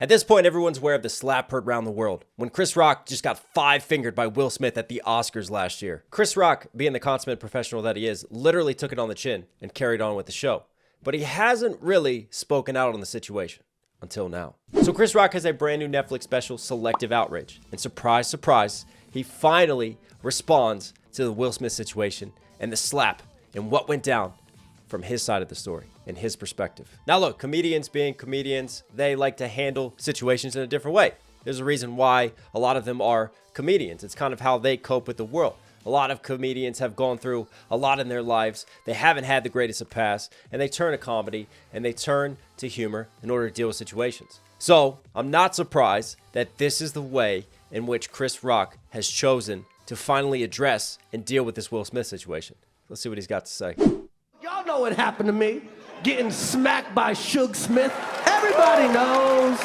At this point, everyone's aware of the slap heard around the world when Chris Rock just got five-fingered by Will Smith at the Oscars last year. Chris Rock, being the consummate professional that he is, literally took it on the chin and carried on with the show. But he hasn't really spoken out on the situation until now. So Chris Rock has a brand new Netflix special, Selective Outrage. And surprise, surprise, he finally responds to the Will Smith situation and the slap and what went down from his side of the story and his perspective. Now look, comedians being comedians, they like to handle situations in a different way. There's a reason why a lot of them are comedians. It's kind of how they cope with the world. A lot of comedians have gone through a lot in their lives. They haven't had the greatest of paths, and they turn to comedy and they turn to humor in order to deal with situations. So I'm not surprised that this is the way in which Chris Rock has chosen to finally address and deal with this Will Smith situation. Let's see what he's got to say. Y'all know what happened to me. Getting smacked by Suge Smith. Everybody knows.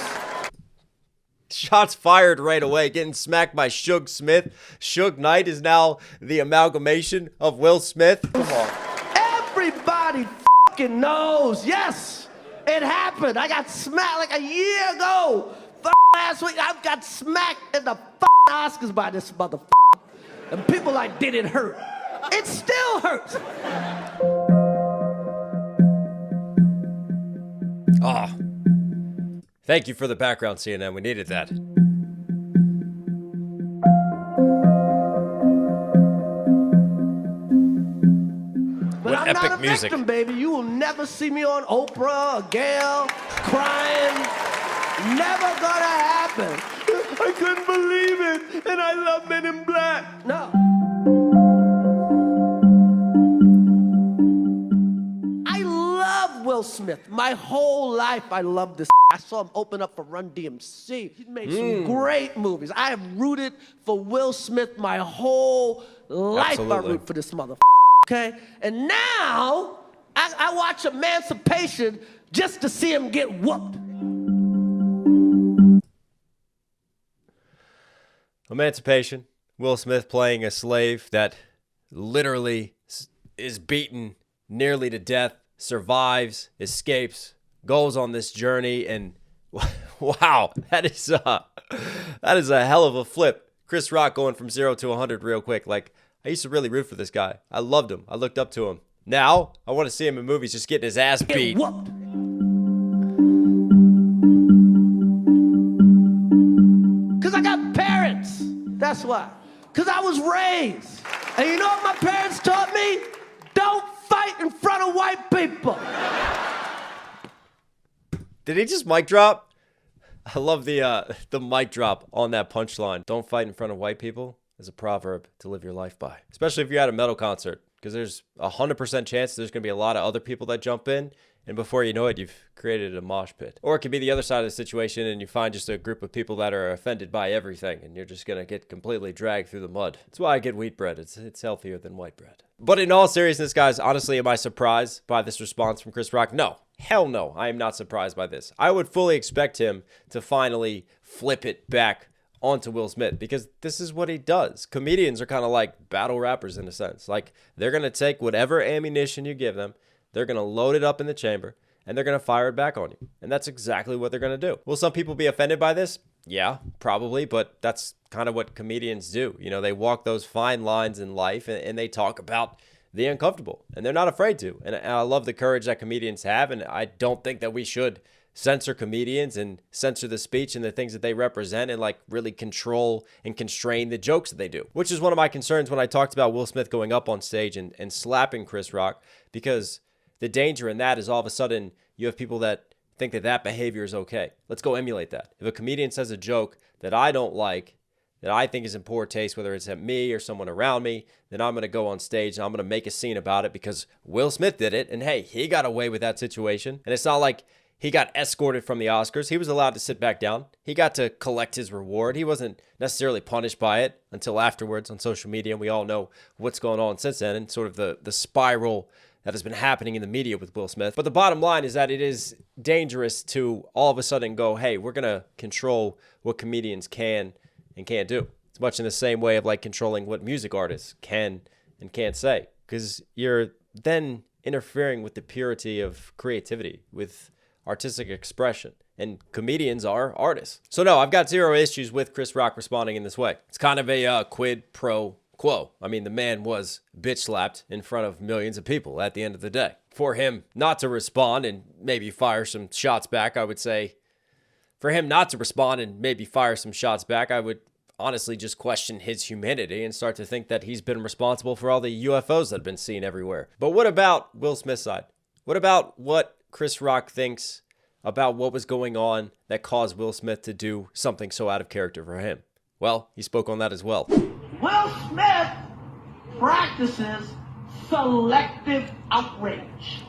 Shots fired right away. Getting smacked by Suge Smith. Suge Knight is now the amalgamation of Will Smith. Come on. Everybody fucking knows. Yes, it happened. I got smacked like a year ago. Last week, I got smacked in the Oscars by this motherfucker. And people like, did it hurt? It still hurts. Oh, thank you for the background, CNN. We needed that. But what I'm epic not a music, victim, baby. You will never see me on Oprah or Gayle crying. Never gonna happen. I couldn't believe it, and I love Men in Black. No. Will Smith. My whole life, I love this. I saw him open up for Run DMC. He made some great movies. I have rooted for Will Smith my whole life. Absolutely. I root for this motherfucker. Okay? And now, I watch Emancipation just to see him get whooped. Emancipation. Will Smith playing a slave that literally is beaten nearly to death. Survives, escapes, goes on this journey, and wow, that is a hell of a flip. Chris Rock going from 0 to 100 real quick. Like, I used to really root for this guy. I loved him. I looked up to him. Now, I want to see him in movies just getting his ass beat. Because I got parents. That's why. Because I was raised. And you know what my parents taught me? Don't fight in front of white people. Did he just mic drop? I love the mic drop on that punchline. Don't fight in front of white people is a proverb to live your life by. Especially if you're at a metal concert, because there's 100% chance there's going to be a lot of other people that jump in, and before you know it, you've created a mosh pit. Or it could be the other side of the situation, and you find just a group of people that are offended by everything, and you're just going to get completely dragged through the mud. That's why I get wheat bread. It's healthier than white bread. But in all seriousness, guys, honestly, am I surprised by this response from Chris Rock? No. Hell no. I am not surprised by this. I would fully expect him to finally flip it back onto Will Smith, because this is what he does. Comedians are kind of like battle rappers in a sense. Like, they're going to take whatever ammunition you give them, they're going to load it up in the chamber, and they're going to fire it back on you. And that's exactly what they're going to do. Will some people be offended by this? Yeah, probably, but that's kind of what comedians do. You know, they walk those fine lines in life, and they talk about the uncomfortable, and they're not afraid to. And I love the courage that comedians have, and I don't think that we should censor comedians and censor the speech and the things that they represent and like really control and constrain the jokes that they do, which is one of my concerns when I talked about Will Smith going up on stage and slapping Chris Rock, because the danger in that is all of a sudden you have people that think that that behavior is okay. Let's go emulate that. If a comedian says a joke that I don't like, that I think is in poor taste, whether it's at me or someone around me, then I'm going to go on stage and I'm going to make a scene about it because Will Smith did it. And hey, he got away with that situation. And it's not like he got escorted from the Oscars. He was allowed to sit back down. He got to collect his reward. He wasn't necessarily punished by it until afterwards on social media. And we all know what's going on since then and sort of the spiral that has been happening in the media with Will Smith. But the bottom line is that it is dangerous to all of a sudden go, hey, we're going to control what comedians can and can't do. It's much in the same way of like controlling what music artists can and can't say, because you're then interfering with the purity of creativity, with artistic expression. And comedians are artists. So no, I've got zero issues with Chris Rock responding in this way. It's kind of a quid pro quo. I mean, the man was bitch slapped in front of millions of people at the end of the day. For him not to respond and maybe fire some shots back, I would say, for him not to respond and maybe fire some shots back, I would honestly just question his humanity and start to think that he's been responsible for all the UFOs that have been seen everywhere. But what about Will Smith's side? What about what Chris Rock thinks about what was going on that caused Will Smith to do something so out of character for him? Well, he spoke on that as well. Will Smith practices selective outrage.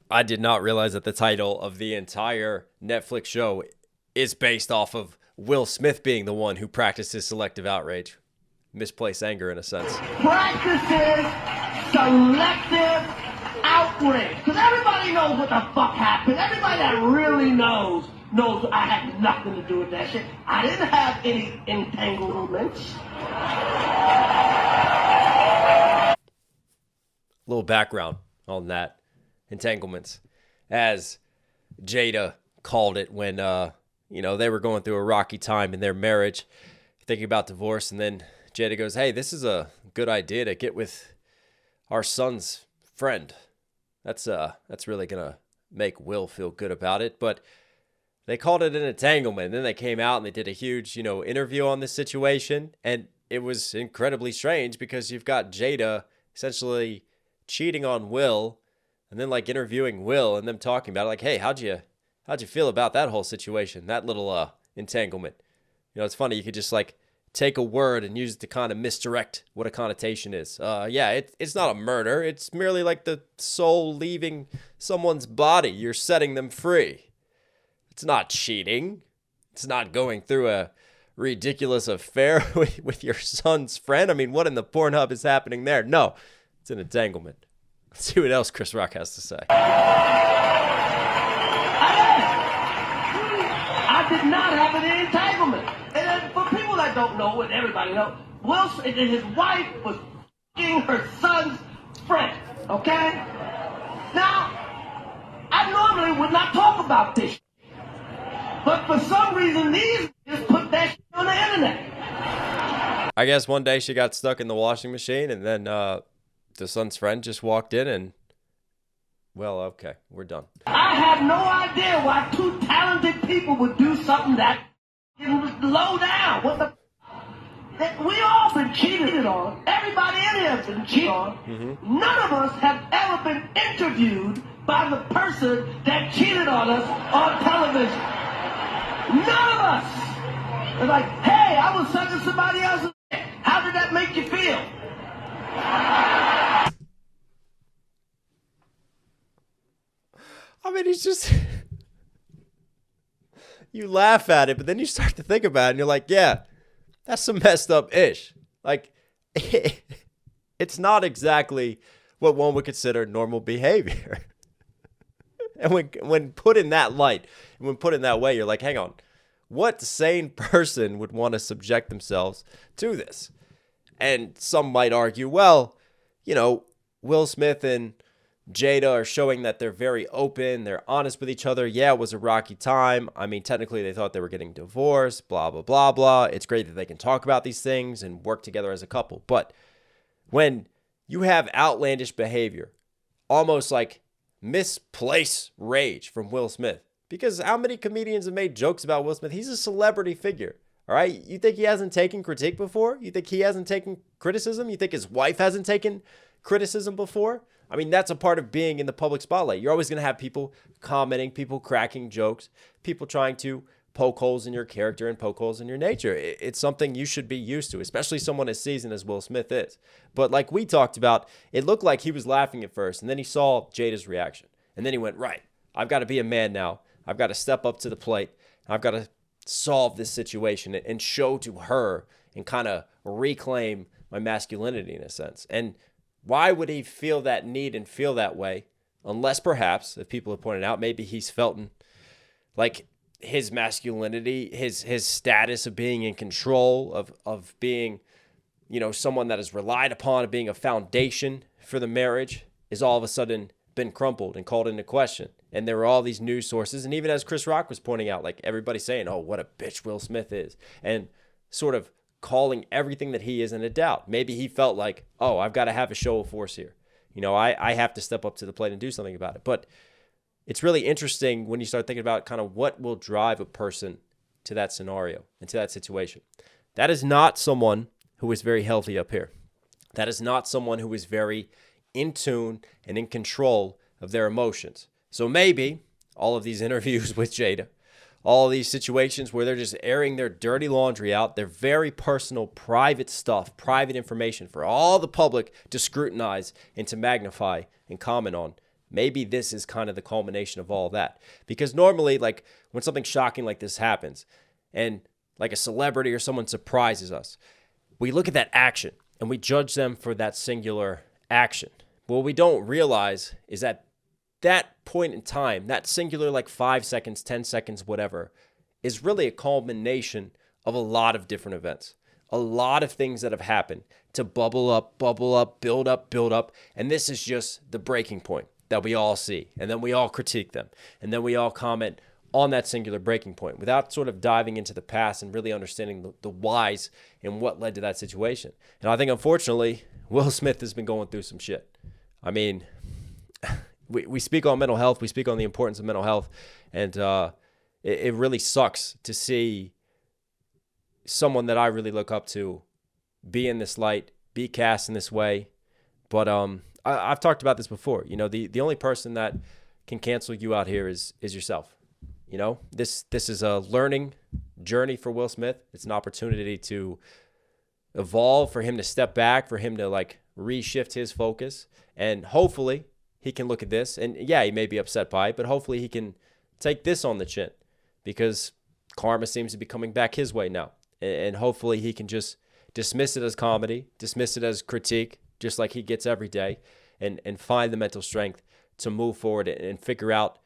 I did not realize that the title of the entire Netflix show is based off of Will Smith being the one who practices selective outrage. Misplaced anger, in a sense. Practices selective outrage. Because everybody knows what the fuck happened. Everybody that really knows I had nothing to do with that shit. I didn't have any entanglements. Little background on that. Entanglements. As Jada called it when, they were going through a rocky time in their marriage, thinking about divorce, and then Jada goes, hey, this is a good idea to get with our son's friend. That's really going to make Will feel good about it. But they called it an entanglement. And then they came out and they did a huge, interview on this situation. And it was incredibly strange because you've got Jada essentially cheating on Will and then like interviewing Will and them talking about it. Like, hey, how'd you feel about that whole situation? That little entanglement. It's funny. You could just like take a word and use it to kind of misdirect what a connotation is. It's not a murder. It's merely like the soul leaving someone's body. You're setting them free. It's not cheating. It's not going through a ridiculous affair with your son's friend. I mean, what in the Pornhub is happening there? No, it's an entanglement. Let's see what else Chris Rock has to say. I did not have an entanglement. And for people that don't know, and everybody knows, Will Smith and his wife was f***ing her son's friend, okay? Now, I normally would not talk about this. But for some reason, these just put that shit on the internet. I guess one day she got stuck in the washing machine, and then the son's friend just walked in, and well, okay, we're done. I have no idea why two talented people would do something that low down. What the? We all been cheated on. Everybody in here has been cheated on. Mm-hmm. None of us have ever been interviewed by the person that cheated on us on television. None of us. They're like, hey, I was sucking somebody else's dick. How did that make you feel? I mean, it's just, you laugh at it, but then you start to think about it, and you're like, yeah, that's some messed up ish. Like, it's not exactly what one would consider normal behavior. And when put in that light, and when put in that way, you're like, hang on, what sane person would want to subject themselves to this? And some might argue, well, Will Smith and Jada are showing that they're very open, they're honest with each other. Yeah, it was a rocky time. I mean, technically they thought they were getting divorced, blah, blah, blah, blah. It's great that they can talk about these things and work together as a couple. But when you have outlandish behavior, almost like misplaced rage from Will Smith, because how many comedians have made jokes about Will Smith? He's a celebrity figure, all right? You think he hasn't taken critique before? You think he hasn't taken criticism? You think his wife hasn't taken criticism before? I mean, that's a part of being in the public spotlight. You're always going to have people commenting, people cracking jokes, people trying to poke holes in your character and poke holes in your nature. It's something you should be used to, especially someone as seasoned as Will Smith is. But like we talked about, it looked like he was laughing at first, and then he saw Jada's reaction. And then he went, right, I've got to be a man now. I've got to step up to the plate. I've got to solve this situation and show to her and kind of reclaim my masculinity in a sense. And why would he feel that need and feel that way? Unless perhaps, if people have pointed out, maybe he's felt like his masculinity, his status of being in control, of being, someone that is relied upon, of being a foundation for the marriage, is all of a sudden been crumpled and called into question. And there were all these news sources. And even as Chris Rock was pointing out, like everybody saying, oh, what a bitch Will Smith is. And sort of calling everything that he is into doubt. Maybe he felt like, oh, I've got to have a show of force here. You know, I have to step up to the plate and do something about it. But it's really interesting when you start thinking about kind of what will drive a person to that scenario and to that situation. That is not someone who is very healthy up here. That is not someone who is very in tune and in control of their emotions. So maybe all of these interviews with Jada, all of these situations where they're just airing their dirty laundry out, their very personal, private stuff, private information for all the public to scrutinize and to magnify and comment on. Maybe this is kind of the culmination of all that. Because normally, like when something shocking like this happens and like a celebrity or someone surprises us, we look at that action and we judge them for that singular action. What we don't realize is that that point in time, that singular like 5 seconds, 10 seconds, whatever, is really a culmination of a lot of different events. A lot of things that have happened to bubble up, build up. And this is just the breaking point that we all see. And then we all critique them. And then we all comment on that singular breaking point without sort of diving into the past and really understanding the whys and what led to that situation. And I think, unfortunately, Will Smith has been going through some shit. I mean, we speak on mental health. We speak on the importance of mental health. And it really sucks to see someone that I really look up to be in this light, be cast in this way. But I've talked about this before. You know, the only person that can cancel you out here is yourself. You know, this is a learning journey for Will Smith. It's an opportunity to evolve, for him to step back, for him to like reshift his focus. And hopefully he can look at this and yeah, he may be upset by it, but hopefully he can take this on the chin because karma seems to be coming back his way now. And hopefully he can just dismiss it as comedy, dismiss it as critique, just like he gets every day, and find the mental strength to move forward and figure out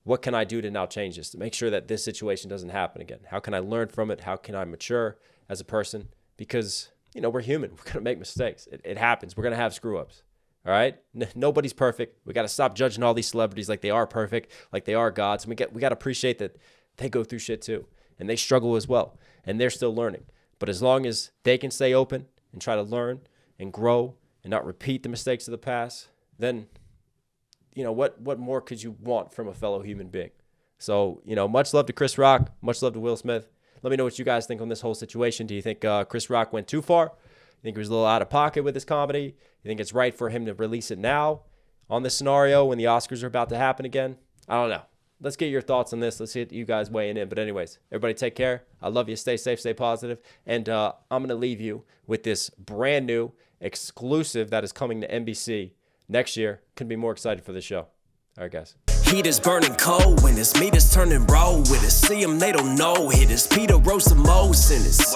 what can I do to now change this, to make sure that this situation doesn't happen again? How can I learn from it? How can I mature as a person? Because, you know, we're human. We're going to make mistakes. It happens. We're going to have screw-ups. All right? Nobody's perfect. We got to stop judging all these celebrities like they are perfect, like they are gods. And we got to appreciate that they go through shit too. And they struggle as well. And they're still learning. But as long as they can stay open and try to learn and grow and not repeat the mistakes of the past, then, you know, what more could you want from a fellow human being? So, you know, much love to Chris Rock. Much love to Will Smith. Let me know what you guys think on this whole situation. Do you think Chris Rock went too far? You think he was a little out of pocket with his comedy? You think it's right for him to release it now on this scenario when the Oscars are about to happen again? I don't know. Let's get your thoughts on this. Let's get you guys weighing in. But anyways, everybody take care. I love you. Stay safe, stay positive. And I'm going to leave you with this brand new exclusive that is coming to NBC next year. Couldn't be more excited for the show. All right, guys. Heat is burning cold when his meat is turning raw with it. See them, they don't know. Hit his Peter Rosa Mo sentence.